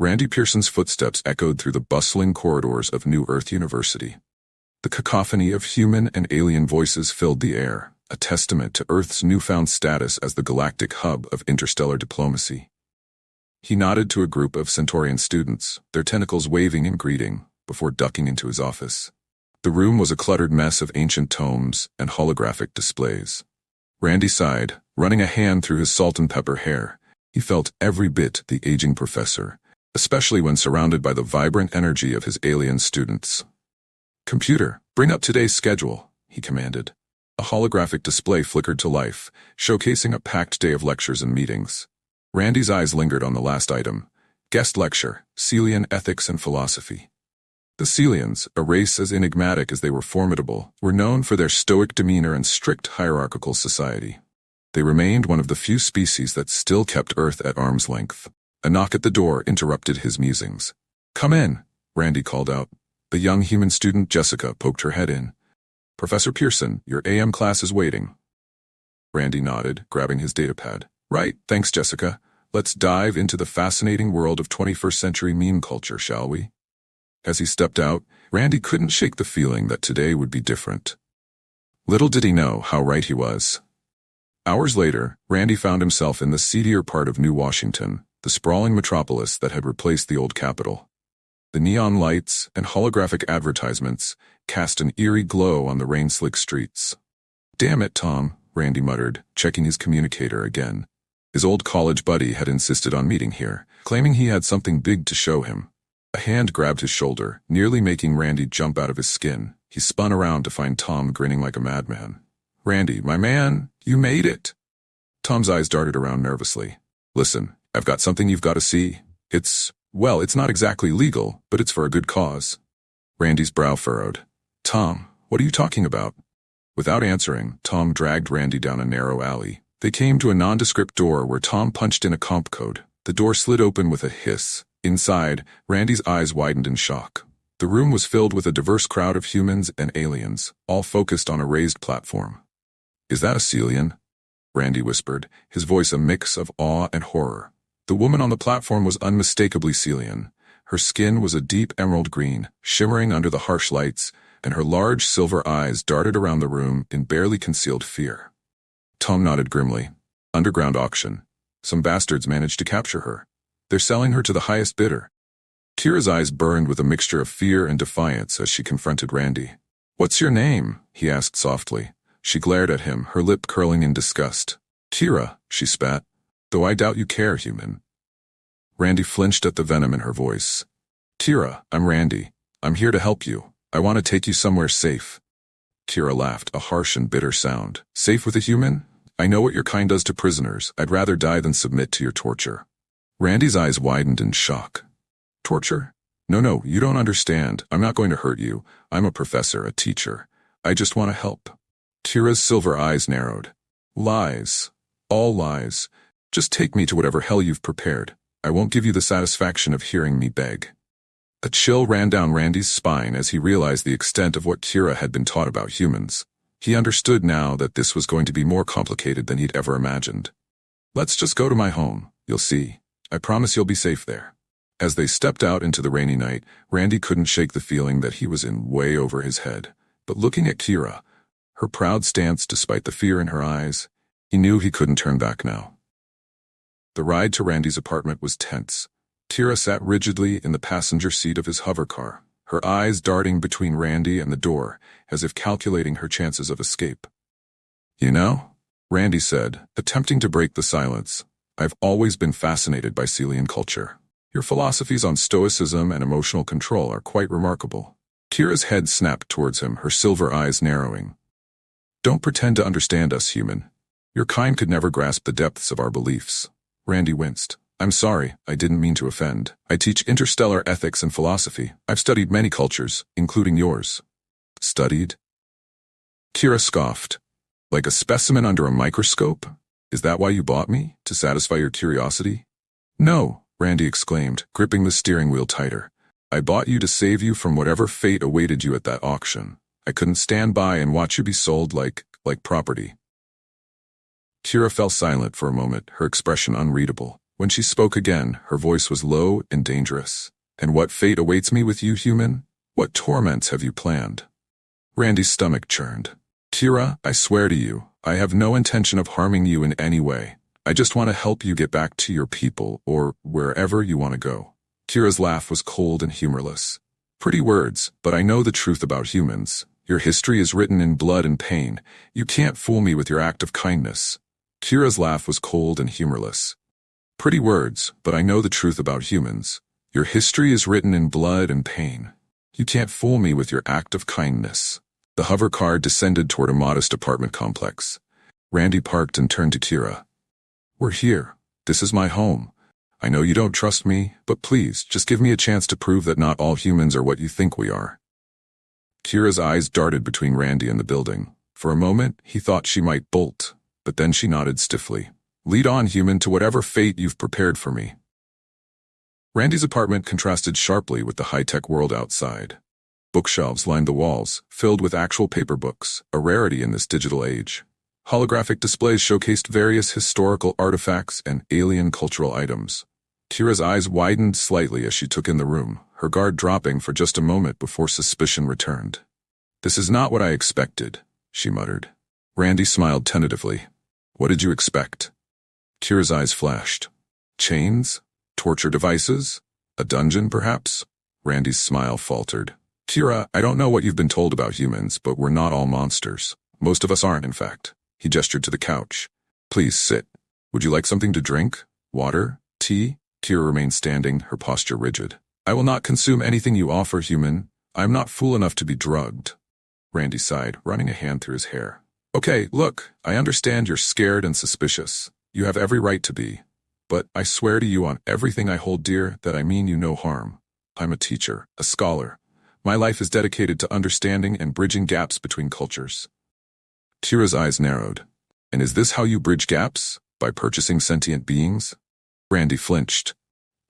Randy Pearson's footsteps echoed through the bustling corridors of New Earth University. The cacophony of human and alien voices filled the air, a testament to Earth's newfound status as the galactic hub of interstellar diplomacy. He nodded to a group of Centaurian students, their tentacles waving in greeting, before ducking into his office. The room was a cluttered mess of ancient tomes and holographic displays. Randy sighed, running a hand through his salt and pepper hair. He felt every bit the aging professor, especially when surrounded by the vibrant energy of his alien students. "Computer, bring up today's schedule," he commanded. A holographic display flickered to life, showcasing a packed day of lectures and meetings. Randy's eyes lingered on the last item: guest lecture, Celian Ethics and Philosophy. The Celians, a race as enigmatic as they were formidable, were known for their stoic demeanor and strict hierarchical society. They remained one of the few species that still kept Earth at arm's length. A knock at the door interrupted his musings. "Come in," Randy called out. The young human student Jessica poked her head in. "Professor Pearson, your AM class is waiting." Randy nodded, grabbing his datapad. "Right, thanks Jessica. Let's dive into the fascinating world of 21st century meme culture, shall we?" As he stepped out, Randy couldn't shake the feeling that today would be different. Little did he know how right he was. Hours later, Randy found himself in the seedier part of New Washington, the sprawling metropolis that had replaced the old capital. The neon lights and holographic advertisements cast an eerie glow on the rain-slick streets. "Damn it, Tom," Randy muttered, checking his communicator again. His old college buddy had insisted on meeting here, claiming he had something big to show him. A hand grabbed his shoulder, nearly making Randy jump out of his skin. He spun around to find Tom grinning like a madman. "Randy, my man, you made it." Tom's eyes darted around nervously. "Listen, I've got something you've got to see. It's not exactly legal, but it's for a good cause." Randy's brow furrowed. "Tom, what are you talking about?" Without answering, Tom dragged Randy down a narrow alley. They came to a nondescript door where Tom punched in a comp code. The door slid open with a hiss. Inside, Randy's eyes widened in shock. The room was filled with a diverse crowd of humans and aliens, all focused on a raised platform. "Is that a Celian?" Randy whispered, his voice a mix of awe and horror. The woman on the platform was unmistakably Celian. Her skin was a deep emerald green, shimmering under the harsh lights, and her large silver eyes darted around the room in barely concealed fear. Tom nodded grimly. "Underground auction. Some bastards managed to capture her. They're selling her to the highest bidder." Kira's eyes burned with a mixture of fear and defiance as she confronted Randy. "What's your name?" he asked softly. She glared at him, her lip curling in disgust. "Kira," she spat. "Though I doubt you care, human." Randy flinched at the venom in her voice. "Kira, I'm Randy. I'm here to help you. I want to take you somewhere safe." Kira laughed, a harsh and bitter sound. "Safe with a human? I know what your kind does to prisoners. I'd rather die than submit to your torture." Randy's eyes widened in shock. "Torture? No, you don't understand. I'm not going to hurt you. I'm a professor, a teacher. I just want to help." Kira's silver eyes narrowed. "Lies. All lies. Just take me to whatever hell you've prepared. I won't give you the satisfaction of hearing me beg." A chill ran down Randy's spine as he realized the extent of what Kira had been taught about humans. He understood now that this was going to be more complicated than he'd ever imagined. "Let's just go to my home. You'll see. I promise you'll be safe there." As they stepped out into the rainy night, Randy couldn't shake the feeling that he was in way over his head. But looking at Kira, her proud stance despite the fear in her eyes, he knew he couldn't turn back now. The ride to Randy's apartment was tense. Kira sat rigidly in the passenger seat of his hover car, her eyes darting between Randy and the door, as if calculating her chances of escape. "You know," Randy said, attempting to break the silence, "I've always been fascinated by Celian culture. Your philosophies on stoicism and emotional control are quite remarkable." Kira's head snapped towards him, her silver eyes narrowing. "Don't pretend to understand us, human. Your kind could never grasp the depths of our beliefs." Randy winced. "I'm sorry, I didn't mean to offend. I teach interstellar ethics and philosophy. I've studied many cultures, including yours." "Studied?" Kira scoffed. "Like a specimen under a microscope? Is that why you bought me? To satisfy your curiosity?" "No," Randy exclaimed, gripping the steering wheel tighter. "I bought you to save you from whatever fate awaited you at that auction. I couldn't stand by and watch you be sold like property." Kira fell silent for a moment, her expression unreadable. When she spoke again, her voice was low and dangerous. "And what fate awaits me with you, human? What torments have you planned?" Randy's stomach churned. "Kira, I swear to you, I have no intention of harming you in any way. I just want to help you get back to your people, or wherever you want to go." Kira's laugh was cold and humorless. "Pretty words, but I know the truth about humans. Your history is written in blood and pain. You can't fool me with your act of kindness." Kira's laugh was cold and humorless. "Pretty words, but I know the truth about humans. Your history is written in blood and pain. You can't fool me with your act of kindness." The hover car descended toward a modest apartment complex. Randy parked and turned to Kira. "We're here. This is my home. I know you don't trust me, but please, just give me a chance to prove that not all humans are what you think we are." Kira's eyes darted between Randy and the building. For a moment, he thought she might bolt, but then she nodded stiffly. "Lead on, human, to whatever fate you've prepared for me." Randy's apartment contrasted sharply with the high-tech world outside. Bookshelves lined the walls, filled with actual paper books, a rarity in this digital age. Holographic displays showcased various historical artifacts and alien cultural items. Kira's eyes widened slightly as she took in the room, her guard dropping for just a moment before suspicion returned. "This is not what I expected," she muttered. Randy smiled tentatively. "What did you expect?" Kira's eyes flashed. "Chains? Torture devices? A dungeon, perhaps?" Randy's smile faltered. "Kira, I don't know what you've been told about humans, but we're not all monsters. Most of us aren't, in fact." He gestured to the couch. "Please sit. Would you like something to drink? Water? Tea?" Kira remained standing, her posture rigid. "I will not consume anything you offer, human. I'm not fool enough to be drugged." Randy sighed, running a hand through his hair. "Okay, look, I understand you're scared and suspicious. You have every right to be. But I swear to you on everything I hold dear that I mean you no harm. I'm a teacher, a scholar. My life is dedicated to understanding and bridging gaps between cultures." Kira's eyes narrowed. "And is this how you bridge gaps? By purchasing sentient beings?" Randy flinched.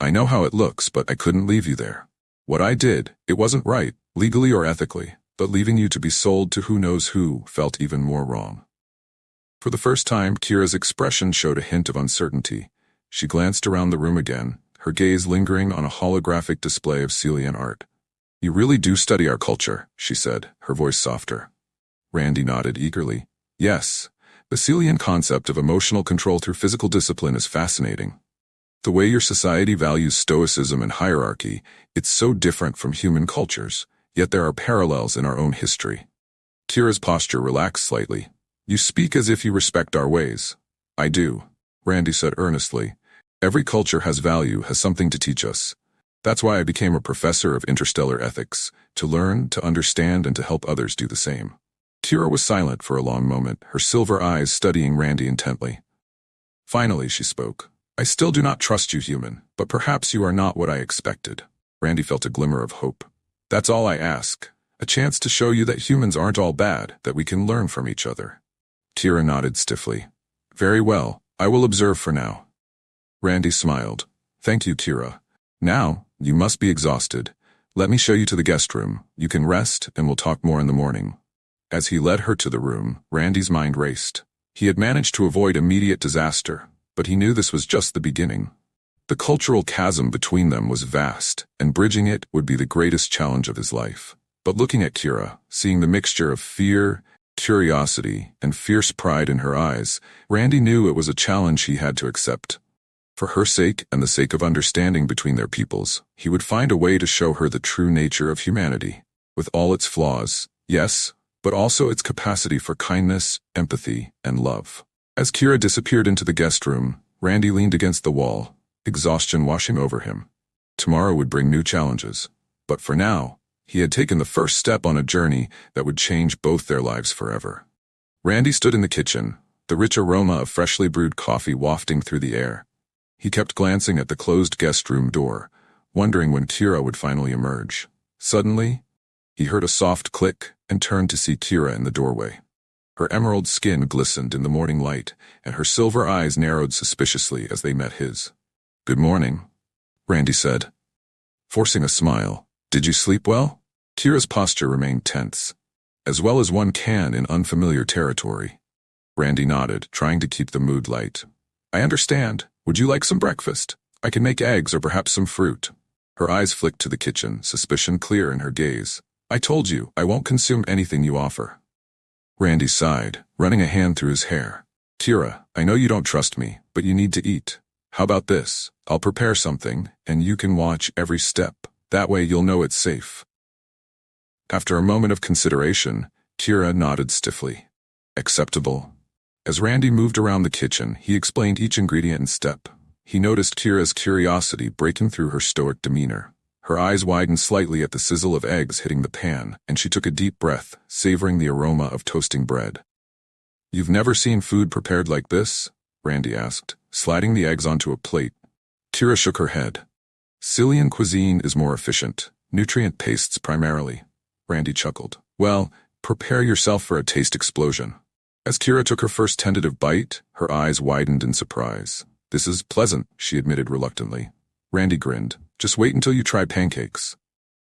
"I know how it looks, but I couldn't leave you there. What I did, it wasn't right, legally or ethically, but leaving you to be sold to who knows who felt even more wrong." For the first time, Kira's expression showed a hint of uncertainty. She glanced around the room again, her gaze lingering on a holographic display of Celian art. "You really do study our culture," she said, her voice softer. Randy nodded eagerly. "Yes, the Celian concept of emotional control through physical discipline is fascinating. The way your society values stoicism and hierarchy, it's so different from human cultures, yet there are parallels in our own history." Kira's posture relaxed slightly. "You speak as if you respect our ways." "I do," Randy said earnestly. "Every culture has value, has something to teach us. That's why I became a professor of interstellar ethics, to learn, to understand, and to help others do the same." Kira was silent for a long moment, her silver eyes studying Randy intently. Finally, she spoke. "I still do not trust you, human, but perhaps you are not what I expected." Randy felt a glimmer of hope. "That's all I ask. A chance to show you that humans aren't all bad, that we can learn from each other." Kira nodded stiffly. "Very well, I will observe for now." Randy smiled. "Thank you, Kira. Now, you must be exhausted. Let me show you to the guest room. You can rest, and we'll talk more in the morning." As he led her to the room, Randy's mind raced. He had managed to avoid immediate disaster, but he knew this was just the beginning. The cultural chasm between them was vast, and bridging it would be the greatest challenge of his life. But looking at Kira, seeing the mixture of fear, curiosity, and fierce pride in her eyes, Randy knew it was a challenge he had to accept. For her sake and the sake of understanding between their peoples, he would find a way to show her the true nature of humanity, with all its flaws, yes, but also its capacity for kindness, empathy, and love. As Kira disappeared into the guest room, Randy leaned against the wall, exhaustion washing over him. Tomorrow would bring new challenges, but for now, he had taken the first step on a journey that would change both their lives forever. Randy stood in the kitchen, the rich aroma of freshly brewed coffee wafting through the air. He kept glancing at the closed guest room door, wondering when Kira would finally emerge. Suddenly, he heard a soft click and turned to see Kira in the doorway. Her emerald skin glistened in the morning light, and her silver eyes narrowed suspiciously as they met his. "Good morning," Randy said, forcing a smile. "Did you sleep well?" Kira's posture remained tense, as well as one can in unfamiliar territory. Randy nodded, trying to keep the mood light. "I understand. Would you like some breakfast? I can make eggs or perhaps some fruit. Her eyes flicked to the kitchen, suspicion clear in her gaze. I told you, I won't consume anything you offer. Randy sighed, running a hand through his hair. Kira, I know you don't trust me, but you need to eat. How about this? I'll prepare something, and you can watch every step. That way you'll know it's safe. After a moment of consideration, Kira nodded stiffly. Acceptable. As Randy moved around the kitchen, he explained each ingredient and step. He noticed Kira's curiosity breaking through her stoic demeanor. Her eyes widened slightly at the sizzle of eggs hitting the pan, and she took a deep breath, savoring the aroma of toasting bread. You've never seen food prepared like this? Randy asked, sliding the eggs onto a plate. Kira shook her head. Cillian cuisine is more efficient, nutrient pastes primarily. Randy chuckled. Well, prepare yourself for a taste explosion. As Kira took her first tentative bite, her eyes widened in surprise. This is pleasant, she admitted reluctantly. Randy grinned. Just wait until you try pancakes.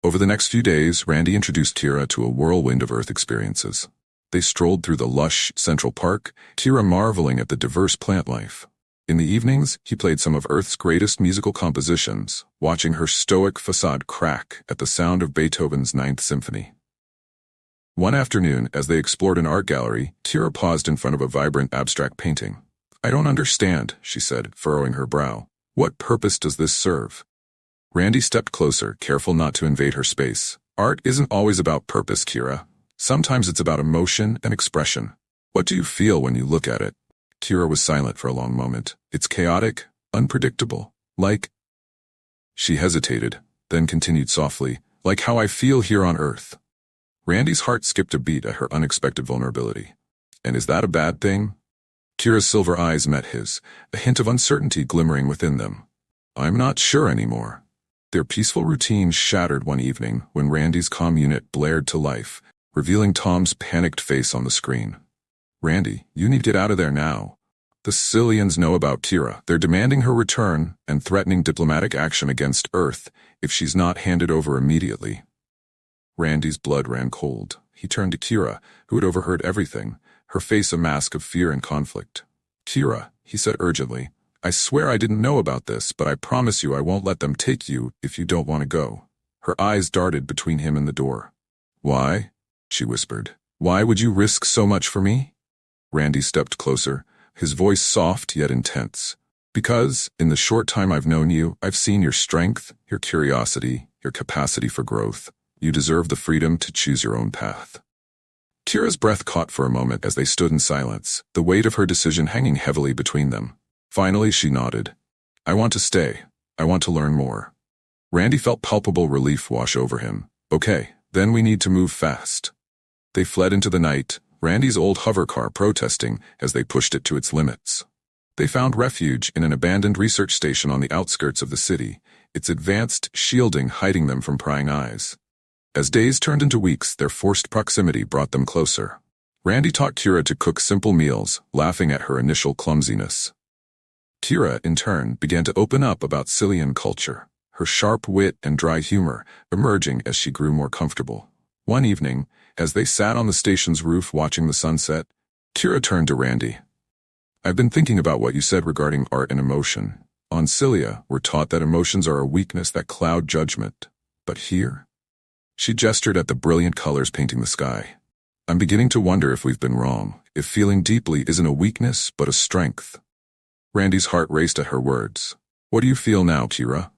Over the next few days, Randy introduced Kira to a whirlwind of Earth experiences. They strolled through the lush Central Park, Kira marveling at the diverse plant life. In the evenings, he played some of Earth's greatest musical compositions, watching her stoic facade crack at the sound of Beethoven's Ninth Symphony. One afternoon, as they explored an art gallery, Kira paused in front of a vibrant abstract painting. I don't understand, she said, furrowing her brow. What purpose does this serve? Randy stepped closer, careful not to invade her space. Art isn't always about purpose, Kira. Sometimes it's about emotion and expression. What do you feel when you look at it? Kira was silent for a long moment. It's chaotic, unpredictable, like... She hesitated, then continued softly, like how I feel here on Earth. Randy's heart skipped a beat at her unexpected vulnerability. And is that a bad thing? Kira's silver eyes met his, a hint of uncertainty glimmering within them. I'm not sure anymore. Their peaceful routine shattered one evening when Randy's comm unit blared to life, revealing Tom's panicked face on the screen. Randy, you need to get out of there now. The Cillians know about Kira. They're demanding her return and threatening diplomatic action against Earth if she's not handed over immediately. Randy's blood ran cold. He turned to Kira, who had overheard everything, her face a mask of fear and conflict. Kira, he said urgently, I swear I didn't know about this, but I promise you I won't let them take you if you don't want to go. Her eyes darted between him and the door. Why? She whispered. Why would you risk so much for me? Randy stepped closer, his voice soft yet intense. Because, in the short time I've known you, I've seen your strength, your curiosity, your capacity for growth. You deserve the freedom to choose your own path. Kira's breath caught for a moment as they stood in silence, the weight of her decision hanging heavily between them. Finally, she nodded. I want to stay. I want to learn more. Randy felt palpable relief wash over him. Okay, then we need to move fast. They fled into the night, Randy's old hover car protesting as they pushed it to its limits. They found refuge in an abandoned research station on the outskirts of the city, its advanced shielding hiding them from prying eyes. As days turned into weeks, their forced proximity brought them closer. Randy taught Kira to cook simple meals, laughing at her initial clumsiness. Kira, in turn, began to open up about Cillian culture, her sharp wit and dry humor emerging as she grew more comfortable. One evening, as they sat on the station's roof watching the sunset, Kira turned to Randy. I've been thinking about what you said regarding art and emotion. On Cilia, we're taught that emotions are a weakness that cloud judgment. But here? She gestured at the brilliant colors painting the sky. I'm beginning to wonder if we've been wrong, if feeling deeply isn't a weakness but a strength. Randy's heart raced at her words. What do you feel now, Kira?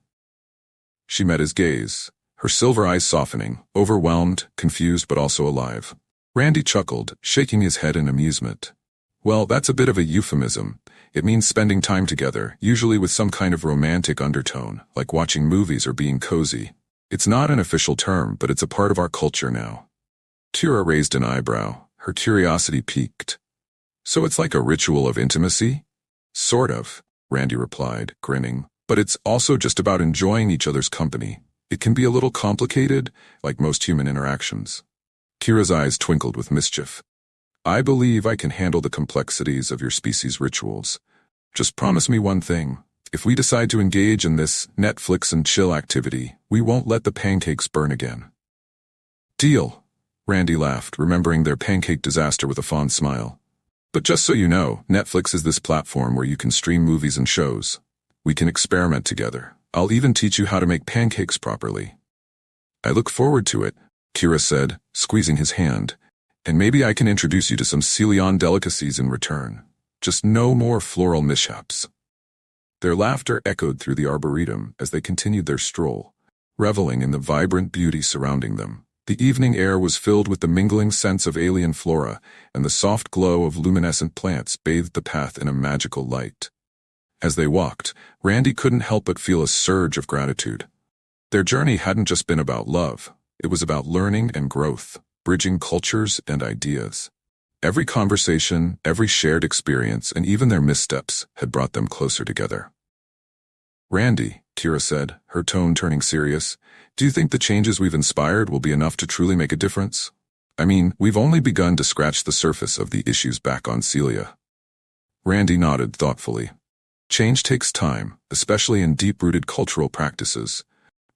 She met his gaze, her silver eyes softening, overwhelmed, confused but also alive. Randy chuckled, shaking his head in amusement. Well, that's a bit of a euphemism. It means spending time together, usually with some kind of romantic undertone, like watching movies or being cozy. It's not an official term, but it's a part of our culture now. Kira raised an eyebrow, her curiosity piqued. So it's like a ritual of intimacy? Sort of, Randy replied, grinning. But it's also just about enjoying each other's company. It can be a little complicated, like most human interactions. Kira's eyes twinkled with mischief. I believe I can handle the complexities of your species' rituals. Just promise me one thing. If we decide to engage in this Netflix and chill activity, we won't let the pancakes burn again. Deal, Randy laughed, remembering their pancake disaster with a fond smile. But just so you know, Netflix is this platform where you can stream movies and shows. We can experiment together. I'll even teach you how to make pancakes properly. I look forward to it, Kira said, squeezing his hand. And maybe I can introduce you to some Celion delicacies in return. Just no more floral mishaps. Their laughter echoed through the arboretum as they continued their stroll, reveling in the vibrant beauty surrounding them. The evening air was filled with the mingling scents of alien flora, and the soft glow of luminescent plants bathed the path in a magical light. As they walked, Randy couldn't help but feel a surge of gratitude. Their journey hadn't just been about love, it was about learning and growth, bridging cultures and ideas. Every conversation, every shared experience, and even their missteps had brought them closer together. Randy, Kira said, her tone turning serious, do you think the changes we've inspired will be enough to truly make a difference? I mean, we've only begun to scratch the surface of the issues back on Celia. Randy nodded thoughtfully. Change takes time, especially in deep-rooted cultural practices.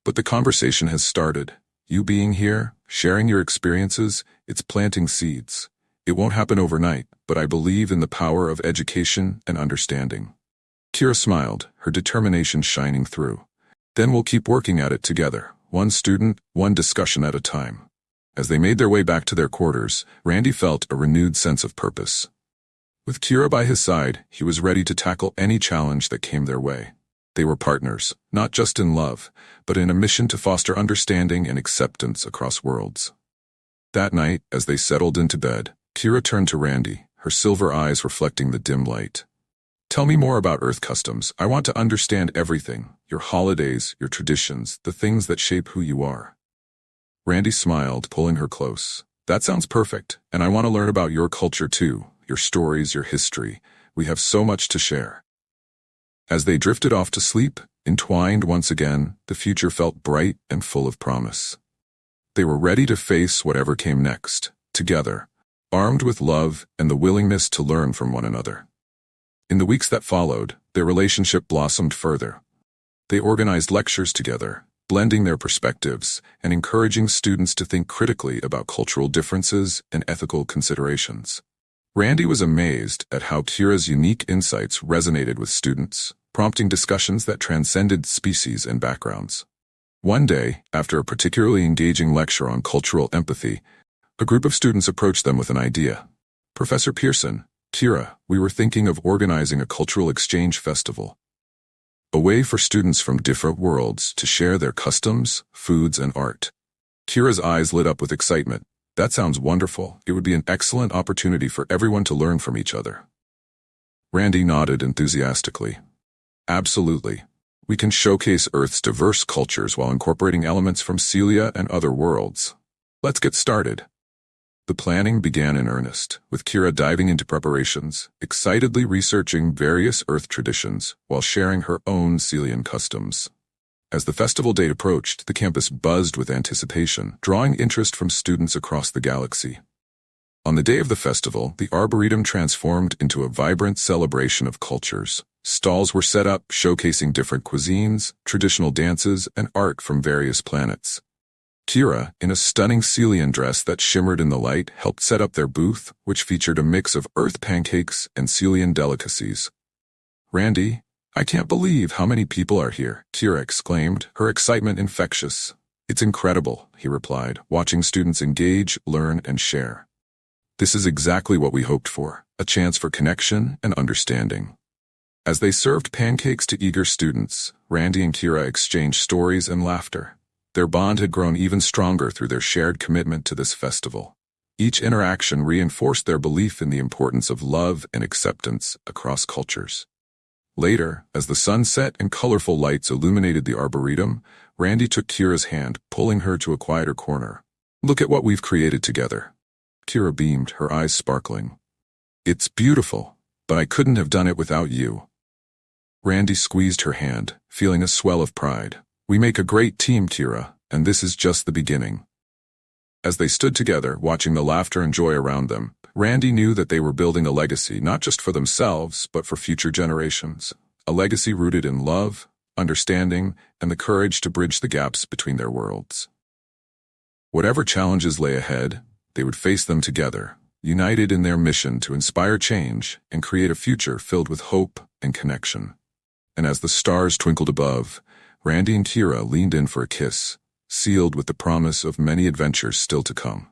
But the conversation has started. You being here, sharing your experiences, it's planting seeds. It won't happen overnight, but I believe in the power of education and understanding. Kira smiled, her determination shining through. Then we'll keep working at it together, one student, one discussion at a time. As they made their way back to their quarters, Randy felt a renewed sense of purpose. With Kira by his side, he was ready to tackle any challenge that came their way. They were partners, not just in love, but in a mission to foster understanding and acceptance across worlds. That night, as they settled into bed, Kira turned to Randy, her silver eyes reflecting the dim light. Tell me more about Earth customs. I want to understand everything, your holidays, your traditions, the things that shape who you are. Randy smiled, pulling her close. That sounds perfect, and I want to learn about your culture too, your stories, your history. We have so much to share. As they drifted off to sleep, entwined once again, the future felt bright and full of promise. They were ready to face whatever came next, together, armed with love and the willingness to learn from one another. In the weeks that followed, their relationship blossomed further. They organized lectures together, blending their perspectives and encouraging students to think critically about cultural differences and ethical considerations. Randy was amazed at how Kira's unique insights resonated with students, prompting discussions that transcended species and backgrounds. One day, after a particularly engaging lecture on cultural empathy, a group of students approached them with an idea. Professor Pearson, Kira, we were thinking of organizing a cultural exchange festival. A way for students from different worlds to share their customs, foods, and art. Kira's eyes lit up with excitement. That sounds wonderful. It would be an excellent opportunity for everyone to learn from each other. Randy nodded enthusiastically. Absolutely. We can showcase Earth's diverse cultures while incorporating elements from Celia and other worlds. Let's get started. The planning began in earnest, with Kira diving into preparations, excitedly researching various Earth traditions while sharing her own Celian customs. As the festival date approached, the campus buzzed with anticipation, drawing interest from students across the galaxy. On the day of the festival, the Arboretum transformed into a vibrant celebration of cultures. Stalls were set up, showcasing different cuisines, traditional dances, and art from various planets. Kira, in a stunning Celian dress that shimmered in the light, helped set up their booth, which featured a mix of Earth pancakes and Celian delicacies. Randy, I can't believe how many people are here, Kira exclaimed, her excitement infectious. It's incredible, he replied, watching students engage, learn, and share. This is exactly what we hoped for, a chance for connection and understanding. As they served pancakes to eager students, Randy and Kira exchanged stories and laughter. Their bond had grown even stronger through their shared commitment to this festival. Each interaction reinforced their belief in the importance of love and acceptance across cultures. Later, as the sun set and colorful lights illuminated the Arboretum, Randy took Kira's hand, pulling her to a quieter corner. Look at what we've created together. Kira beamed, her eyes sparkling. It's beautiful, but I couldn't have done it without you. Randy squeezed her hand, feeling a swell of pride. We make a great team, Kira, and this is just the beginning. As they stood together, watching the laughter and joy around them, Randy knew that they were building a legacy not just for themselves, but for future generations. A legacy rooted in love, understanding, and the courage to bridge the gaps between their worlds. Whatever challenges lay ahead, they would face them together, united in their mission to inspire change and create a future filled with hope and connection. and as the stars twinkled above, Randy and Kira leaned in for a kiss, sealed with the promise of many adventures still to come.